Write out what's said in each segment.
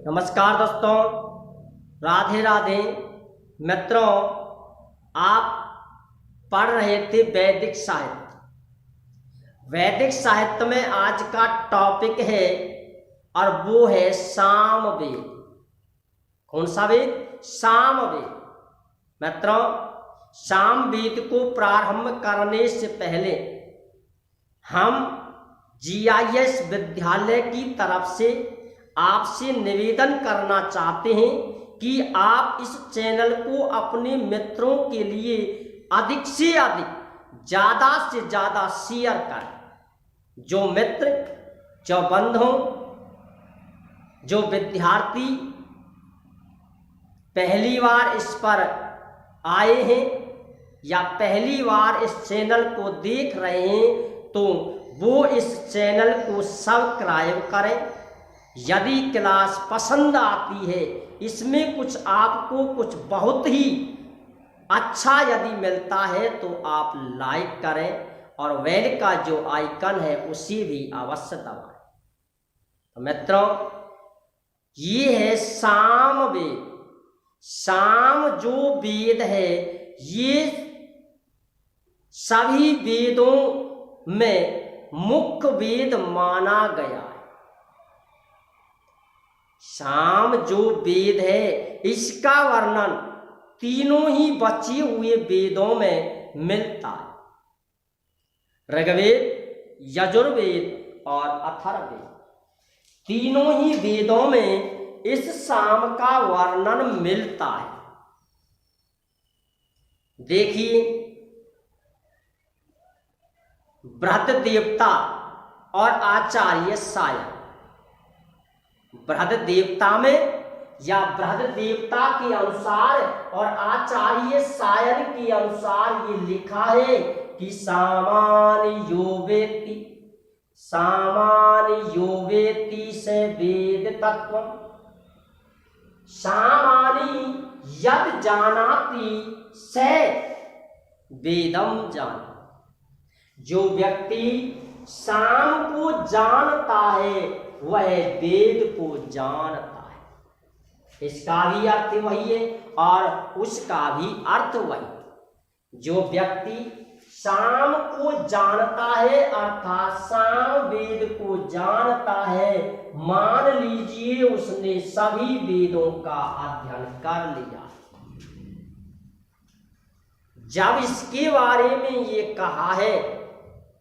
नमस्कार दोस्तों, राधे राधे मित्रों। आप पढ़ रहे थे वैदिक साहित्य। वैदिक साहित्य में आज का टॉपिक है और वो है सामवेद। कौन सा वेद? सामवेद। मित्रों, सामवेद को प्रारंभ करने से पहले हम GIS विद्यालय की तरफ से आपसे निवेदन करना चाहते हैं कि आप इस चैनल को अपने मित्रों के लिए अधिक से अधिक ज़्यादा से ज़्यादा शेयर करें। जो मित्र, जो बंधु, जो विद्यार्थी पहली बार इस पर आए हैं या पहली बार इस चैनल को देख रहे हैं तो वो इस चैनल को सब्सक्राइब करें। यदि क्लास पसंद आती है, इसमें कुछ आपको कुछ बहुत ही अच्छा यदि मिलता है तो आप लाइक करें और बेल का जो आइकन है उसे भी अवश्य दबाएं। तो मित्रों, ये है सामवेद। साम जो वेद है, ये सभी वेदों में मुख्य वेद माना गया है। साम जो वेद है, इसका वर्णन तीनों ही बचे हुए वेदों में मिलता है। ऋग्वेद, यजुर्वेद और अथर्ववेद, तीनों ही वेदों में इस साम का वर्णन मिलता है। देखिए, बृहद देवता और आचार्य सायन। बृहद देवता में या बृहद देवता के अनुसार और आचार्य सायन के अनुसार ये लिखा है कि सामान्य यो वेत्ति से वेद तत्व सामान्य यद जानाति से वेदम जाना। जो व्यक्ति साम को जानता है वह वेद को जानता है। इसका भी अर्थ वही है और उसका भी अर्थ वही। जो व्यक्ति साम को जानता है अर्थात साम वेद को जानता है, मान लीजिए उसने सभी वेदों का अध्ययन कर लिया। जब इसके बारे में ये कहा है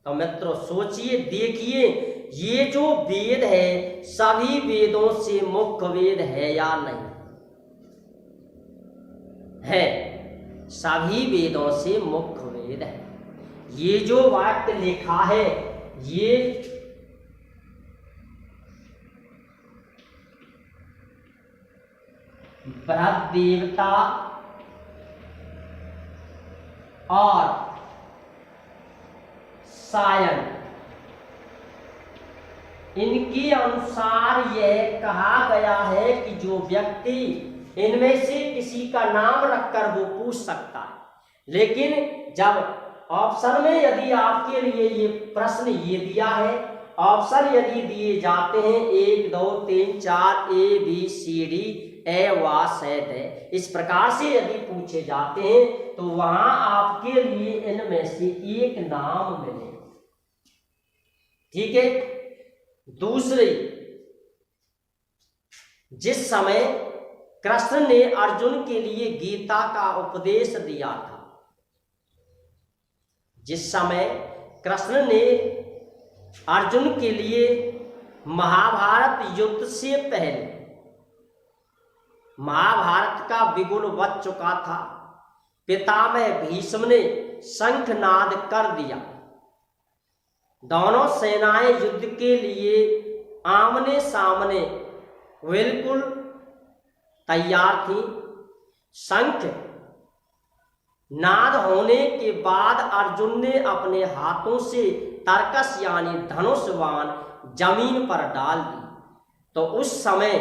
तो मित्रों सोचिए, देखिए, ये जो वेद है सभी वेदों से मुख्य वेद है या नहीं है? सभी वेदों से मुख्य वेद है। ये जो वाक्य लिखा है ये बृहद देवता और सायन, इनके अनुसार यह कहा गया है कि जो व्यक्ति इनमें से किसी का नाम रखकर वो पूछ सकता है। लेकिन जब ऑप्शन में यदि आपके लिए ये प्रश्न ये दिया है, ऑप्शन यदि दिए जाते हैं 1 2 3 4 ABCD ए वा सैद है, इस प्रकार से यदि पूछे जाते हैं तो वहां आपके लिए इनमें से एक नाम मिले। ठीक है। दूसरी, जिस समय कृष्ण ने अर्जुन के लिए गीता का उपदेश दिया था, जिस समय कृष्ण ने अर्जुन के लिए महाभारत युद्ध से पहले महाभारत का बिगुल बज चुका था, पितामह भीष्म ने शंखनाद कर दिया। दोनों सेनाएं युद्ध के लिए आमने सामने बिल्कुल तैयार थी। शंख नाद होने के बाद अर्जुन ने अपने हाथों से तरकस यानी धनुष बाण जमीन पर डाल दी। तो उस समय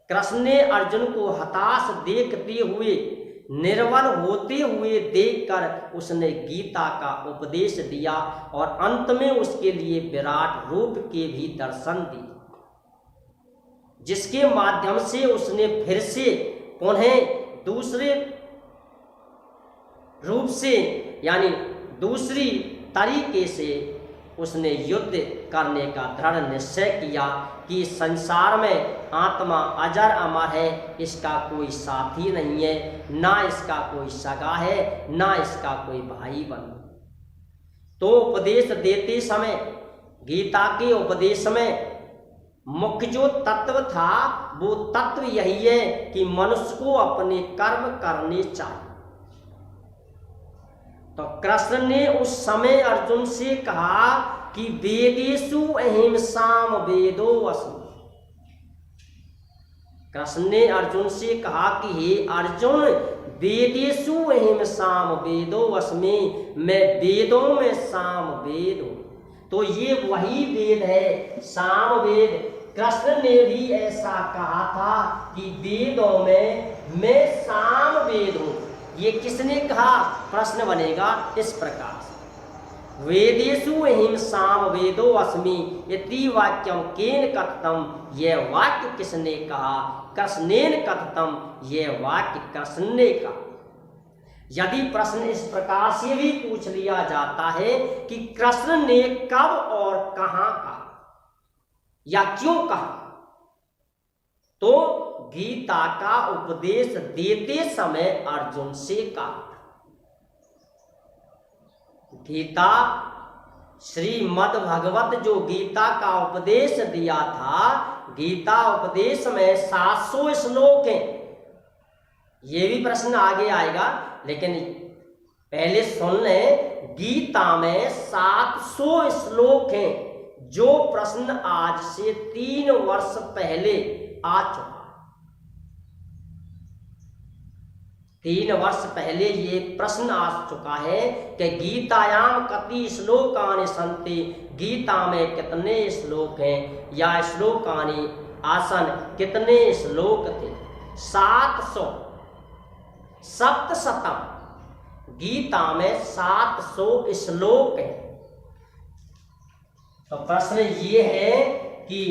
कृष्ण ने अर्जुन को हताश देखते हुए, निर्बल होते हुए देखकर उसने गीता का उपदेश दिया और अंत में उसके लिए विराट रूप के भी दर्शन दिए। जिसके माध्यम से उसने फिर से पुनः दूसरे रूप से यानी दूसरी तरीके से उसने युद्ध करने का दृढ़ निश्चय किया कि संसार में आत्मा अजर अमर है, इसका कोई साथी नहीं है, ना इसका कोई सगा है, ना इसका कोई भाई बंधु। तो उपदेश देते समय, गीता के उपदेश में मुख्य जो तत्व था वो तत्व यही है कि मनुष्य को अपने कर्म करने चाहिए। तो कृष्ण ने उस समय अर्जुन से कहा कि वेदेषु अहिंसाम वेदो अस्मि। कृष्ण ने अर्जुन से कहा कि हे अर्जुन, वेदेषु अहिंसाम वेदो अस्मि, मैं वेदों में साम वेद हूं। तो ये वही वेद है, साम वेद। कृष्ण ने भी ऐसा कहा था कि वेदों में मैं साम वेद हूं। ये किसने कहा? प्रश्न बनेगा इस प्रकार से, वेदेषु अहिंसाम वेदो अस्मि इति वाक्यम केन कथितम, यह वाक्य किसने कहा? कृष्णेन कथितम, यह वाक्य कृष्ण ने कहा। यदि प्रश्न इस प्रकार से भी पूछ लिया जाता है कि कृष्ण ने कब और कहां कहा या क्यों कहा, तो गीता का उपदेश देते समय अर्जुन से कहा। गीता श्रीमद् भगवत जो गीता का उपदेश दिया था, गीता उपदेश में 700 श्लोक हैं। ये भी प्रश्न आगे आएगा, लेकिन पहले सुन लें। गीता में 700 श्लोक हैं, जो प्रश्न आज से 3 वर्ष पहले आ चुका। 3 वर्ष पहले ये प्रश्न आ चुका है कि गीतायाम कति श्लोकानि सन्ति, गीता में कितने श्लोक हैं, या श्लोकानि आसन कितने श्लोक थे? 700। सप्तशतम, गीता में 700 श्लोक हैं। तो प्रश्न ये है कि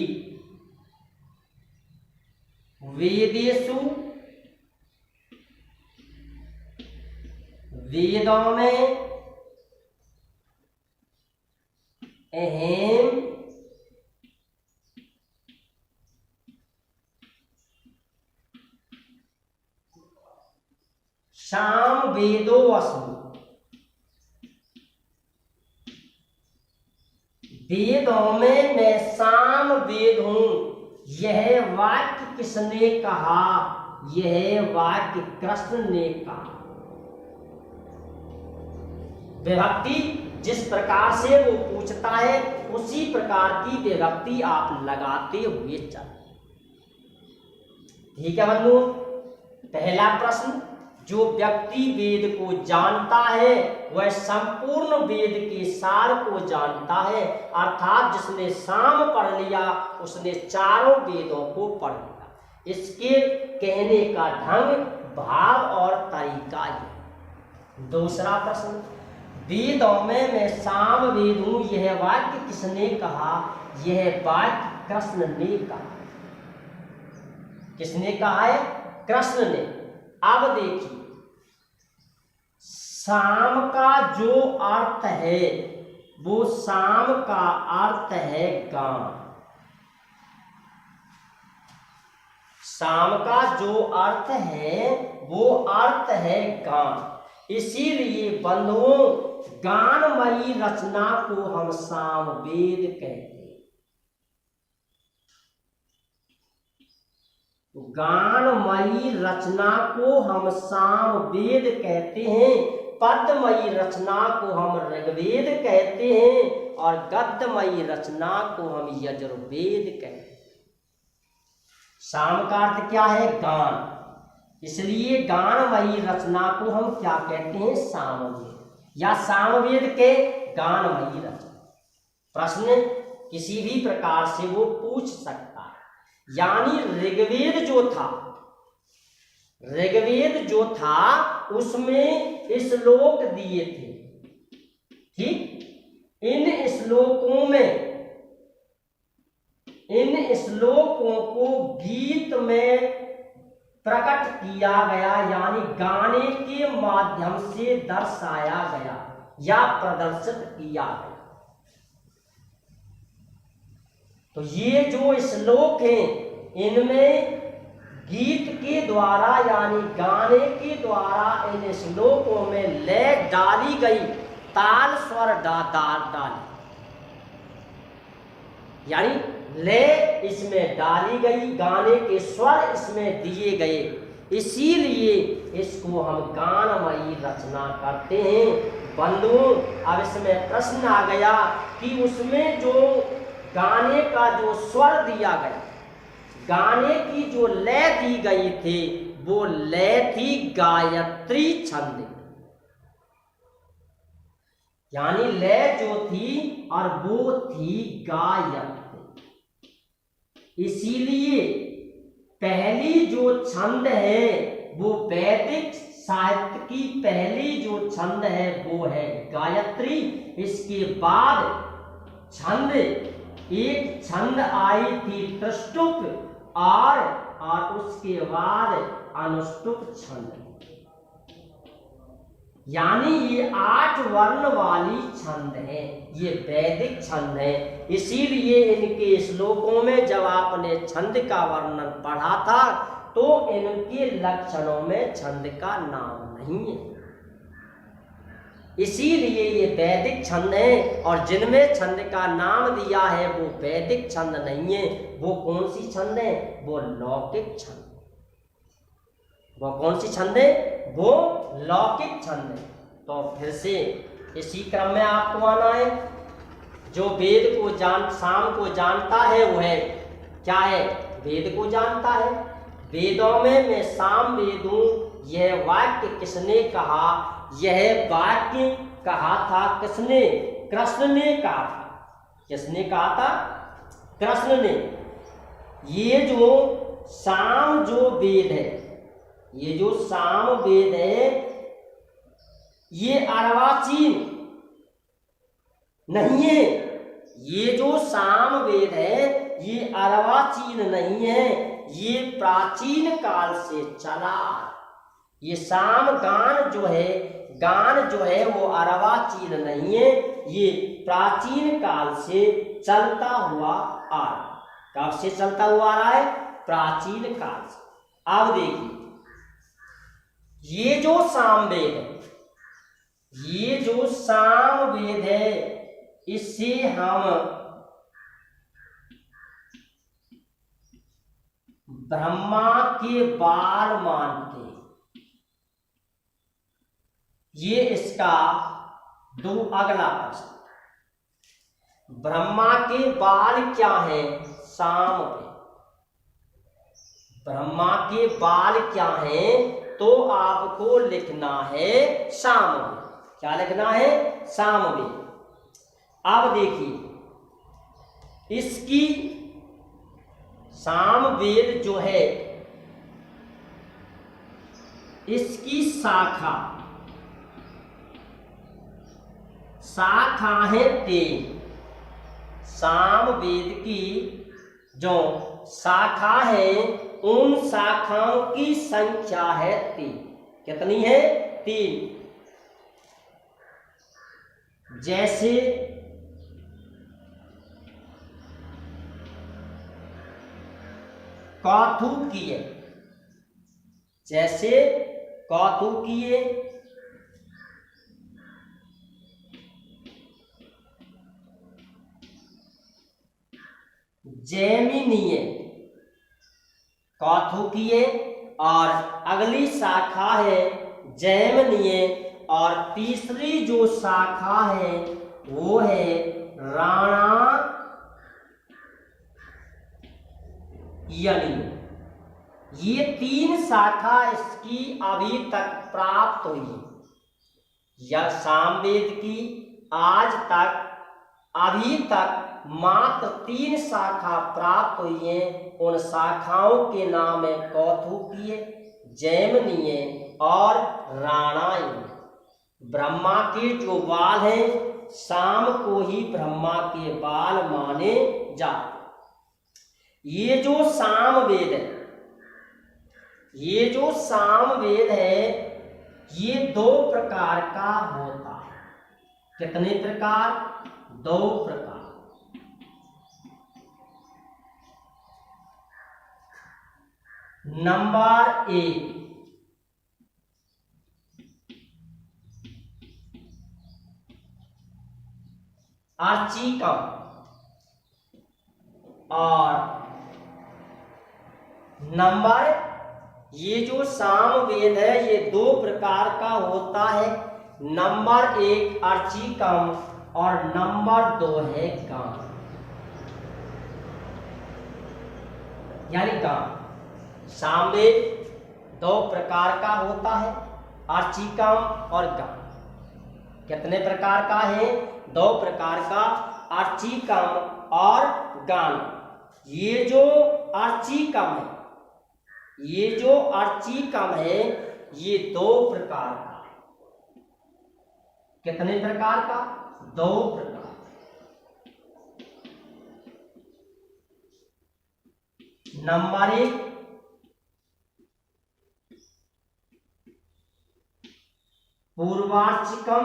वेदेषु, वेदों में अहम साम वेदो अस्मि, वेदों में मैं साम वेद हूं। यह वाक्य किसने कहा? यह वाक्य कृष्ण ने कहा। विभक्ति जिस प्रकार से वो पूछता है उसी प्रकार की विभक्ति आप लगाते हुए चल। ठीक है बंधु। पहला प्रश्न, जो व्यक्ति वेद को जानता है वह संपूर्ण वेद के सार को जानता है, अर्थात जिसने साम पढ़ लिया उसने चारों वेदों को पढ़ लिया। इसके कहने का ढंग, भाव और तरीका है। दूसरा प्रश्न, वेदों में मैं साम वेद हूं, यह वाक्य किसने कहा? यह वाक्य कृष्ण ने कहा। किसने कहा है? कृष्ण ने। अब देखिए, साम का जो अर्थ है वो साम का अर्थ है गान। साम का जो अर्थ है वो अर्थ है गान। इसीलिए बंधुओं, गानमयी रचना को हम साम वेद कहते हैं। गानमयी रचना को हम साम वेद कहते हैं, पद्यमयी रचना को हम ऋग्वेद कहते हैं, और गद्यमयी रचना को हम यजुर्वेद कहते हैं। साम का अर्थ क्या है? गान। इसलिए गानमयी रचना को हम क्या कहते हैं? सामवेद, या सामवेद के गानमयी रचना। प्रश्न किसी भी प्रकार से वो पूछ सकता है। यानी ऋग्वेद जो था उसमें श्लोक दिए थे। ठीक, इन इन श्लोकों को गीत में प्रकट किया गया, यानी गाने के माध्यम से दर्शाया गया या प्रदर्शित किया गया। तो ये जो श्लोक हैं, इनमें गीत के द्वारा यानी गाने के द्वारा इन श्लोकों में लय डाली गई, ताल स्वर डाली, यानी लय इसमें डाली गई, गाने के स्वर इसमें दिए गए, इसीलिए इसको हम गानमयी रचना करते हैं। बंधुओं, अब इसमें प्रश्न आ गया कि उसमें जो गाने का जो स्वर दिया गया, गाने की जो लय दी गई थी, वो लय थी गायत्री छंद, यानी लय जो थी और वो थी गायत्री। इसीलिए पहली जो छंद है वो वैदिक साहित्य की पहली जो छंद है वो है गायत्री। इसके बाद छंद, एक छंद आई थी त्रिष्टुप और उसके बाद अनुष्टुप छंद, यानी ये 8 वर्ण वाली छंद है, ये वैदिक छंद है। इसीलिए इनके श्लोकों में जब आपने छंद का वर्णन पढ़ा था तो इनके लक्षणों में छंद का नाम नहीं है, इसीलिए ये वैदिक छंद है। और जिनमें छंद का नाम दिया है वो वैदिक छंद नहीं है। वो कौन सी छंद है? वो लौकिक छंद। वो कौन सी छंद है? वो लौकिक छंद है। तो फिर से इसी क्रम में आपको आना है। जो वेद को साम को जानता है वो है क्या है? वेद को जानता है। वेदों में मैं साम वेद हूं। यह वाक्य किसने कहा? यह वाक्य कहा था किसने? कृष्ण ने कहा था। किसने कहा था? कृष्ण ने। ये जो साम जो वेद है, ये जो साम वेद है, ये अर्वाचीन नहीं है। ये जो साम वेद है ये अर्वाचीन नहीं है, ये प्राचीन काल से चला। ये साम गान जो है वो अर्वाचीन नहीं है, ये प्राचीन काल से चलता हुआ आ रहा है। कब से चलता हुआ आ रहा है? प्राचीन काल से। अब देखिए, ये जो सामवेद है, ये जो सामवेद है, इसे हम ब्रह्मा के बाल मानते हैं। ये इसका अगला प्रश्न। ब्रह्मा के बाल क्या है? सामवेद। ब्रह्मा के बाल क्या हैं? तो आपको लिखना है सामवेद। क्या लिखना है? सामवेद। अब देखिए, इसकी सामवेद जो है, इसकी शाखा है 3। सामवेद की जो शाखा है, उन शाखाओं की संख्या है 3। कितनी है? 3। जैसे कौतुकीय, जैसे कौतुकीय, जैमिनीय, कौतुकीय, और अगली शाखा है जैमिनीय, और तीसरी जो शाखा है वो है राणायनी। ये 3 शाखा इसकी अभी तक प्राप्त हुई। यह सामवेद की आज तक अभी तक मात्र 3 शाखा प्राप्त हुई हैं। उन शाखाओं के नाम है कौतुकीय, जैमिनीय और राणायनी। ब्रह्मा के जो बाल हैं, साम को ही ब्रह्मा के बाल माने जाते। ये जो सामवेद है, ये जो सामवेद है, ये 2 प्रकार का होता है। कितने प्रकार? 2 प्रकार। नंबर 1, अर्चिकम, और नंबर, ये जो सामवेद है ये 2 प्रकार का होता है। नंबर 1 अर्चिकम और नंबर 2 है गान, यानी गान। सामवेद 2 प्रकार का होता है, अर्चिकम और गान। कितने प्रकार का है? 2 प्रकार का, अर्चिकम और गान। ये जो अर्चिकम है, ये जो अर्चिकम है, ये 2 प्रकार का है। कितने प्रकार का? 2 प्रकार। नंबर 1 पूर्वार्चिकम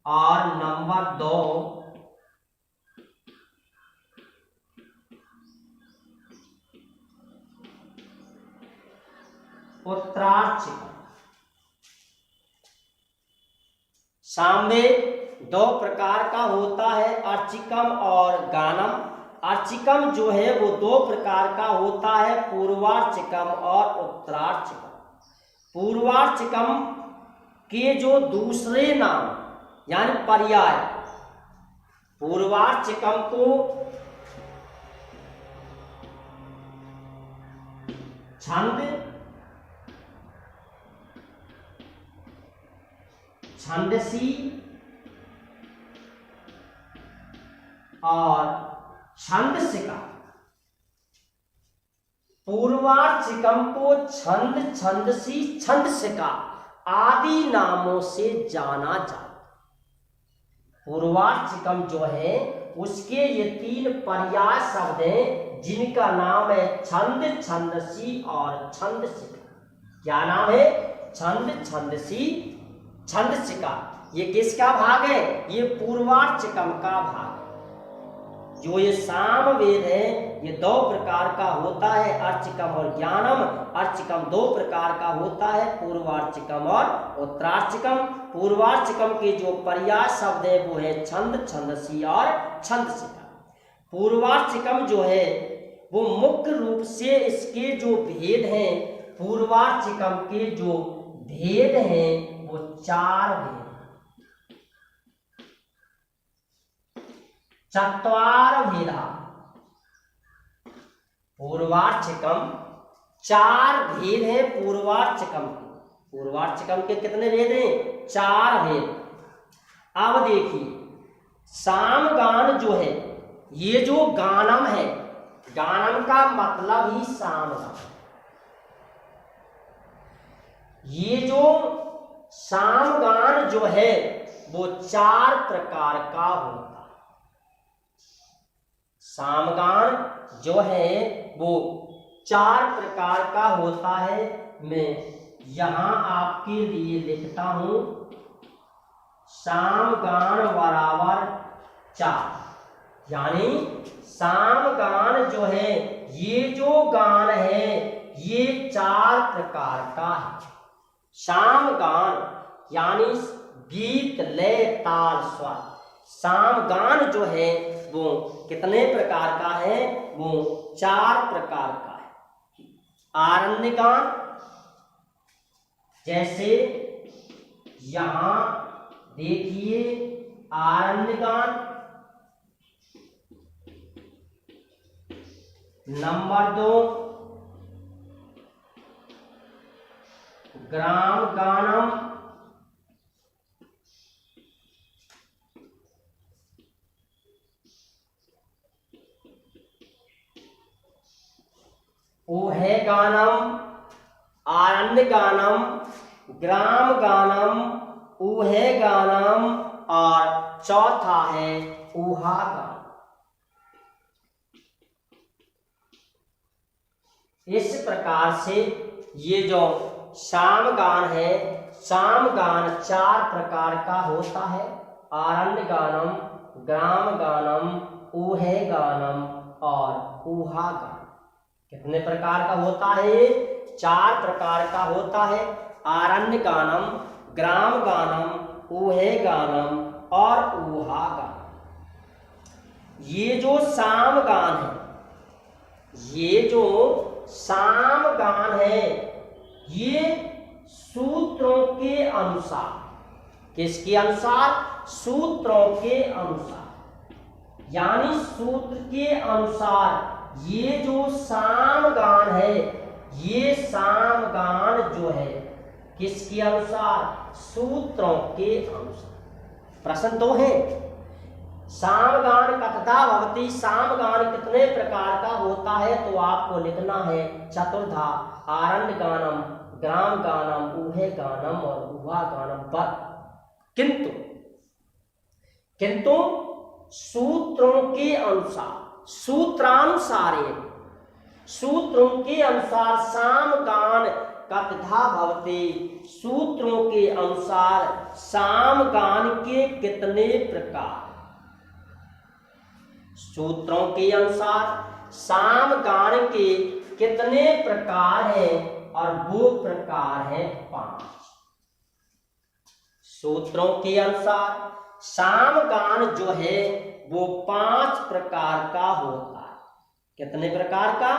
और नंबर 2 उत्तरार्चिकम। सामवेद 2 प्रकार का होता है, अर्चिकम और गानम। अर्चिकम जो है वो 2 प्रकार का होता है, पूर्वार्चिकम और उत्तरार्चिकम। पूर्वार्चिकम के जो दूसरे नाम यानी पर्याय, पूर्वार्चिकम को छंद, छंदसी और छंदसिका। पूर्वार्चिकम को छंद, छंदसी, छंदसिका आदि नामों से जाना जाता। पूर्वार्चिकम जो है उसके ये 3 पर्याय शब्द हैं, जिनका नाम है छंद, छंदसी और छंदसिका। क्या नाम है? छंद, छंदसी, छंदसिका। ये किसका भाग है? ये पूर्वार्चिकम का भाग है। जो ये सामवेद है ये 2 प्रकार का होता है, अर्चिकम और ज्ञानम। अर्चिकम 2 प्रकार का होता है, पूर्वार्चिकम और उत्तरार्चिकम। पूर्वार्चिकम के जो पर्याय शब्द है वो है छंद, छंदसी और छंदसिका। पूर्वार्चिकम जो है वो मुख्य रूप से इसके जो भेद हैं, पूर्वार्चिकम के जो भेद हैं वो 4 भेद, चत्वार भेदा। पूर्वार्चिकम 4 भेद हैं पूर्वार्चिकम के। पूर्वार्चिकम के कितने भेद हैं? 4 भेद। अब देखिए, सामगान जो है, ये जो गानम है, गानम का मतलब ही सामगान। ये जो सामगान जो है वो 4 प्रकार का होता है। सामगान जो है वो 4 प्रकार का होता है। मैं यहां आपके लिए लिखता हूं, सामगान बराबर 4। यानी सामगान जो है, ये जो गान है ये 4 प्रकार का है। सामगान यानी गीत, लय, ताल, स्वर। सामगान जो है वो कितने प्रकार का है? वो 4 प्रकार का है। आरण्यगान, जैसे यहां देखिए आरण्यगान। नंबर 2 ग्राम गानम। ऊहे गानम, आरण्य गानम, ग्राम गानम, ऊहे गानम और चौथा है ऊहा गानम। इस प्रकार से ये जो सामगान है, सामगान 4 प्रकार का होता है। आरण्य गानम, ग्राम गानम, ऊहे गानम और ऊहा गानम। कितने प्रकार का होता है? 4 प्रकार का होता है। आरण्य गानम, ग्राम गानम, ऊहे गानम और ऊहा गानम। ये जो सामगान है, ये जो सामगान है, ये सूत्रों के अनुसार, किसके अनुसार? सूत्रों के अनुसार। यानी सूत्र के अनुसार ये जो सामगान है, ये सामगान जो है किसके अनुसार? सूत्रों के अनुसार। प्रश्न तो है, सामगान कथता भवति, सामगान कितने प्रकार का होता है? तो आपको लिखना है चतुर्धा, आरण्य गानम, ग्राम गानम, ऊहे गानम और ऊहा गानम पर। किंतु सूत्रों के अनुसार, सूत्रानुसार, सूत्रों के अनुसार सामगान कथता भवति, सूत्रों के अनुसार सामगान के कितने प्रकार? सूत्रों के अनुसार सामगान के कितने प्रकार हैं? और वो प्रकार है 5। सूत्रों के अनुसार सामगान जो है वो 5 प्रकार का होता है। कितने प्रकार का?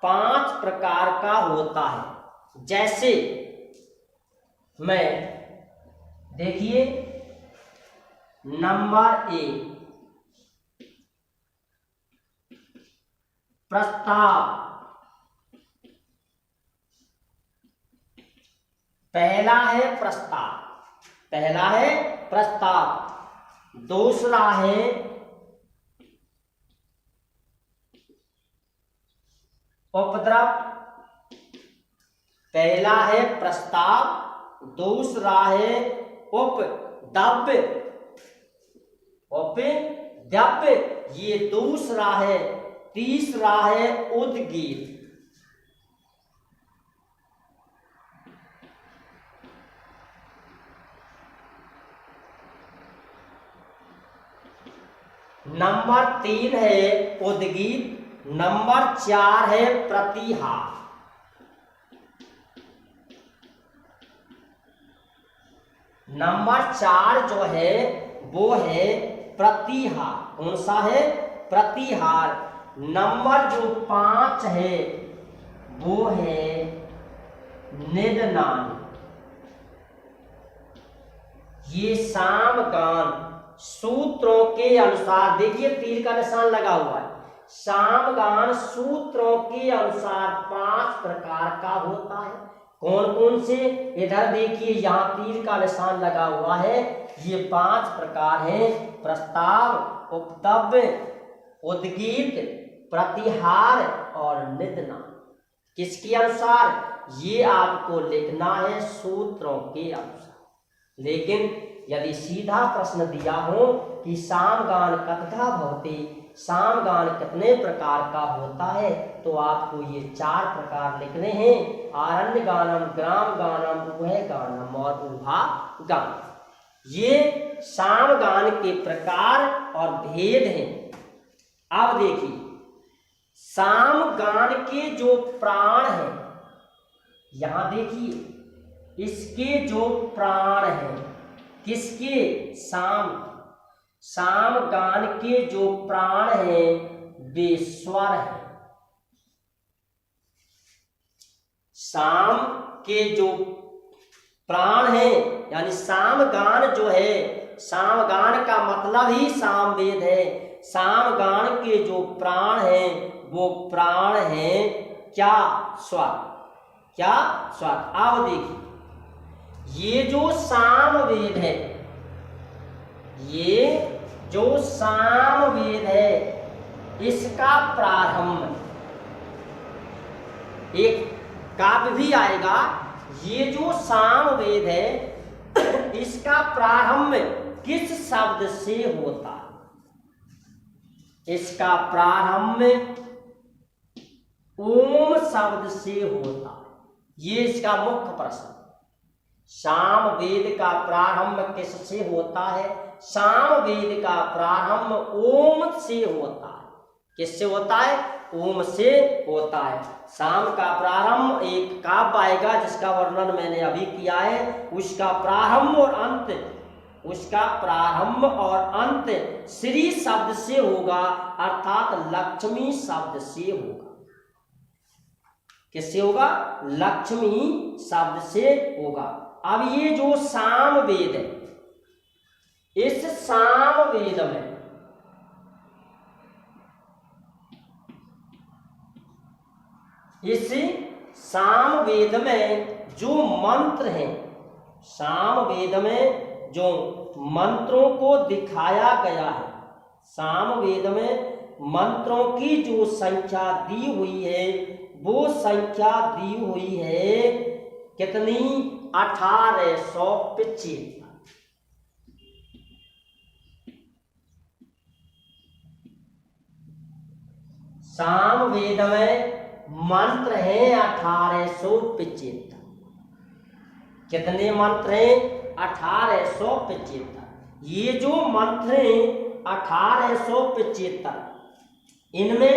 5 प्रकार का होता है। जैसे मैं देखिए, नंबर 1 प्रस्ताव। पहला है प्रस्ताव, पहला है प्रस्ताव। दूसरा है उपद्रव। पहला है प्रस्ताव, दूसरा है उपद्रव, उपद्रव ये दूसरा है। तीसरा है उद्गीत। नंबर 3 है उद्गीत। नंबर 4 है प्रतिहार। नंबर 4 जो है वो है प्रतिहार। कौन सा है? प्रतिहार। नंबर जो 5 है वो है निदनाद। ये सामगान सूत्रों के अनुसार, देखिए तीर का निशान लगा हुआ है। सामगान सूत्रों के अनुसार 5 प्रकार का होता है। कौन कौन से? इधर देखिए, यहाँ तीर का निशान लगा हुआ है। ये 5 प्रकार हैं: प्रस्ताव, उपद्रव, उद्गीत, प्रतिहार और निदनाद। किसके अनुसार? ये आपको लिखना है सूत्रों के अनुसार। लेकिन यदि सीधा प्रश्न दिया हो कि सामगान कथता भवति, सामगान कितने प्रकार का होता है, तो आपको ये 4 प्रकार लिखने हैं: आरण्य गानम, ग्राम गानम, ऊहे गानम और ऊहा गानम। ये सामगान के प्रकार और भेद हैं। अब देखिए, सामगान के जो प्राण हैं, यहां देखिए इसके जो प्राण हैं, किसके? सामगान के जो प्राण हैं वे स्वर हैं। साम के जो प्राण हैं, यानी सामगान जो है, सामगान का मतलब ही सामवेद है। सामगान के जो प्राण हैं वो प्राण हैं क्या? स्वर। क्या? स्वर। अब देखिए, ये जो सामवेद है, ये जो सामवेद है, इसका प्रारंभ, एक काव्य भी आएगा। ये जो सामवेद है, इसका प्रारंभ किस शब्द से होता है? इसका प्रारंभ ओम शब्द से होता है। ये इसका मुख्य प्रश्न। साम वेद का प्रारंभ किससे होता है? साम वेद का प्रारंभ ओम से होता है। किससे होता है? ओम से होता है। साम का प्रारंभ एक काव्य आएगा जिसका वर्णन मैंने अभी किया है। उसका प्रारंभ और अंत श्री शब्द से होगा, अर्थात लक्ष्मी शब्द से होगा। किससे होगा? लक्ष्मी शब्द से होगा। अब ये जो साम वेद है, इस साम वेद में जो मंत्र हैं, साम वेद में जो मंत्रों को दिखाया गया है, साम वेद में मंत्रों की जो संख्या दी हुई है, वो संख्या दी हुई है कितनी? 1875। साम वेद में मंत्र हैं 1875। कितने मंत्र हैं? 1875। ये जो मंत्र हैं 1875, इनमें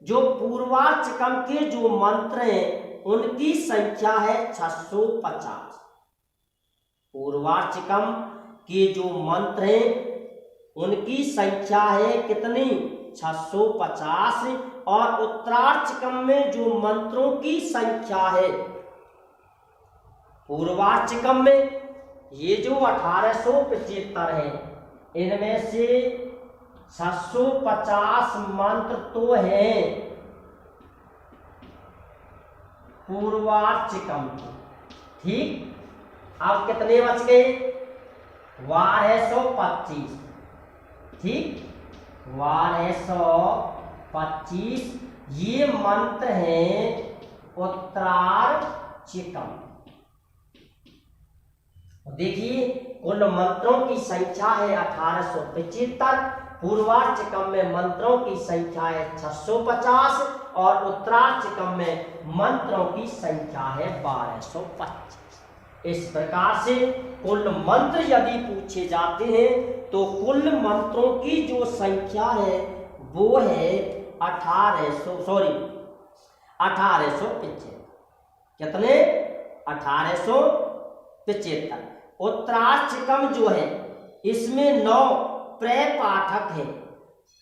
जो पूर्वार्चकम के जो मंत्र हैं उनकी संख्या है 650। पूर्वार्चकम के जो मंत्र हैं उनकी संख्या है कितनी? 650। और उत्तरार्चकम में जो मंत्रों की संख्या है, पूर्वार्चकम में ये जो 1875 है, इनमें से 650 मंत्र तो हैं पूर्वार्चकम। ठीक, अब कितने बच गए? 1225। ठीक, 1225 ये मंत्र हैं उत्तरार्चकम। देखिए, कुल मंत्रों की संख्या है 1875, पूर्वार्चकम में मंत्रों की संख्या है 650 और उत्तरार्चकम में मंत्रों की संख्या है 1225। इस प्रकार से कुल मंत्र यदि पूछे जाते हैं तो कुल मंत्रों की जो संख्या है वो है 1875। कितने? 1875। उत्तरार्चकम जो है इसमें 9 प्रे पाठक है।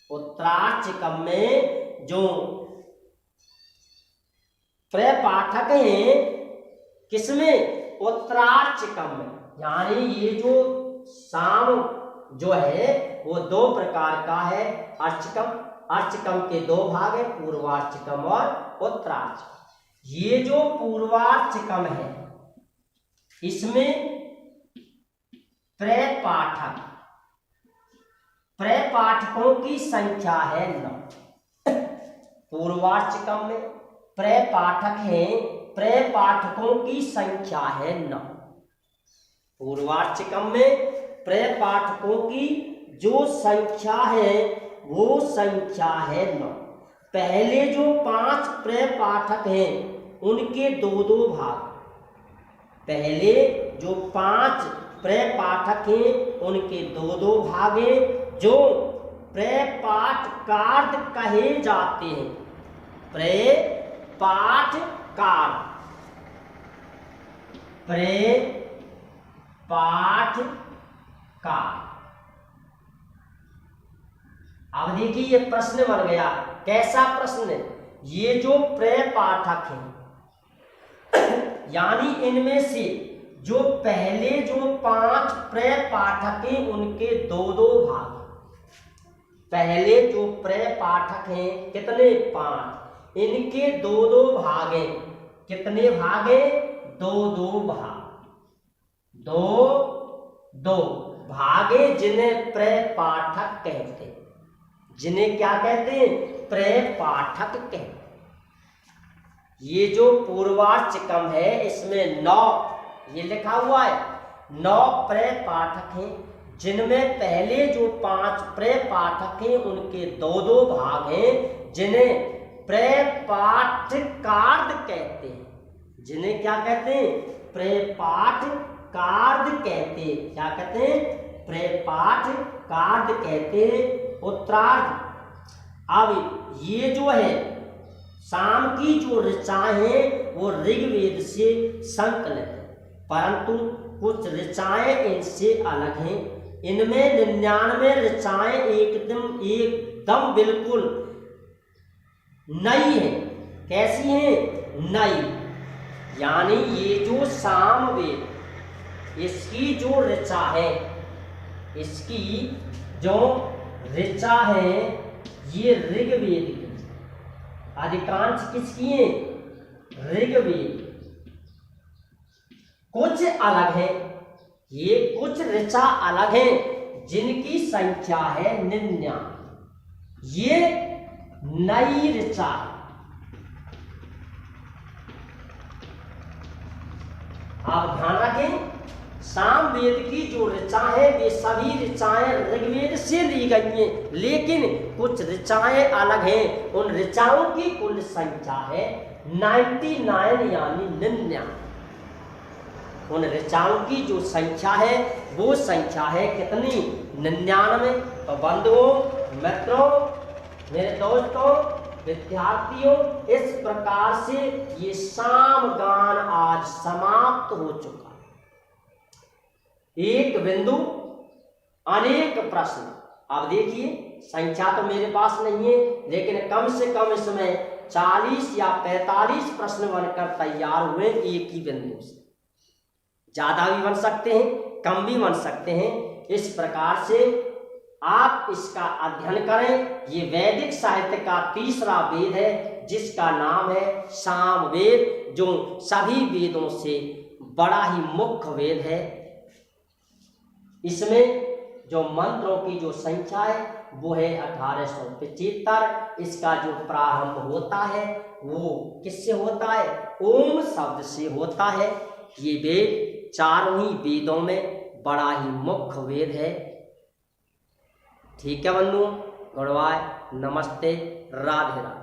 उत्तरार्चकम में जो प्रे पाठक हैं, किसमें? उत्तरार्चकम में। यानी ये जो साम जो है वो 2 प्रकार का है। अर्चकम के 2 भाग है, पूर्वार्चकम और उत्तरार्चकम। ये जो पूर्वार्चकम है इसमें प्रपाठकों की संख्या है 9। पूर्वार्चकम में प्रपाठक हैं, प्रपाठकों की संख्या है 9। पूर्वार्चकम में प्रपाठकों की जो संख्या है वो संख्या है 9। पहले जो 5 प्रपाठक हैं उनके 2-2 भाग। पहले जो 5 प्रपाठक हैं उनके 2-2 भाग हैं, जो प्रपाठकार कहे जाते हैं। प्रपाठकार अब देखिए ये प्रश्न बन गया। कैसा प्रश्न? ये जो प्रपाठक हैं यानी इनमें से जो पहले जो 5 प्रपाठक हैं उनके 2-2 भाग। पहले जो प्रपाठक हैं कितने? 5, इनके 2-2 भाग हैं। कितने भाग हैं? 2-2 भाग। 2 भाग हैं जिन्हें प्रपाठक कहते हैं। जिन्हें क्या कहते हैं? प्रपाठक कहते हैं। ये जो पूर्वार्चकम है इसमें 9, ये लिखा हुआ है 9 प्रपाठक हैं, जिनमें पहले जो 5 प्रपाठक हैं उनके 2-2 भाग हैं, जिन्हें प्रपाठ कार्ड कहते हैं। जिन्हें क्या कहते हैं? प्रपाठ कार्ड कहते हैं। क्या कहते हैं? प्रपाठ कार्ड कहते हैं। उत्तरार्ध। अब ये जो है साम की जो ऋचाएं हैं वो ऋग्वेद से संकलित है, परंतु कुछ ऋचाएं इनसे अलग हैं। इनमें 99 ऋचाएं एकदम बिल्कुल नई है। कैसी है? नई। यानी ये जो सामवेद इसकी जो ऋचा है, इसकी जो ऋचा है ये ऋग्वेद की, अधिकांश किसकी है? ऋग्वेद। कुछ अलग है, ये कुछ ऋचा अलग है जिनकी संख्या है 99। ये नई ऋचा है। आप ध्यान रखें, सामवेद की जो ऋचा है वे सभी ऋचाएं ऋग्वेद से ली गई हैं, लेकिन कुछ ऋचाएं अलग हैं। उन ऋचाओं की कुल संख्या है 99 यानी 99। उन ऋचाओं की जो संख्या है वो संख्या है कितनी? 99। तो बंधुओं, मित्रों, मेरे दोस्तों, विद्यार्थियों, इस प्रकार से ये सामगान आज समाप्त हो चुका। एक बिंदु अनेक प्रश्न। अब देखिए, संख्या तो मेरे पास नहीं है, लेकिन कम से कम इसमें 40 या 45 प्रश्न बनकर तैयार हुए एक ही बिंदु से। ज्यादा भी बन सकते हैं, कम भी बन सकते हैं। इस प्रकार से आप इसका अध्ययन करें। ये वैदिक साहित्य का तीसरा वेद है जिसका नाम है सामवेद, जो सभी वेदों से बड़ा ही मुख्य वेद है। इसमें जो मंत्रों की जो संख्या है वो है 1875। इसका जो प्रारंभ होता है वो किससे होता है? ओम शब्द से होता है। ये वेद चारों ही वेदों में बड़ा ही मुख्य वेद है। ठीक है बंधुओं, गुड बाय, नमस्ते, राधे राधे।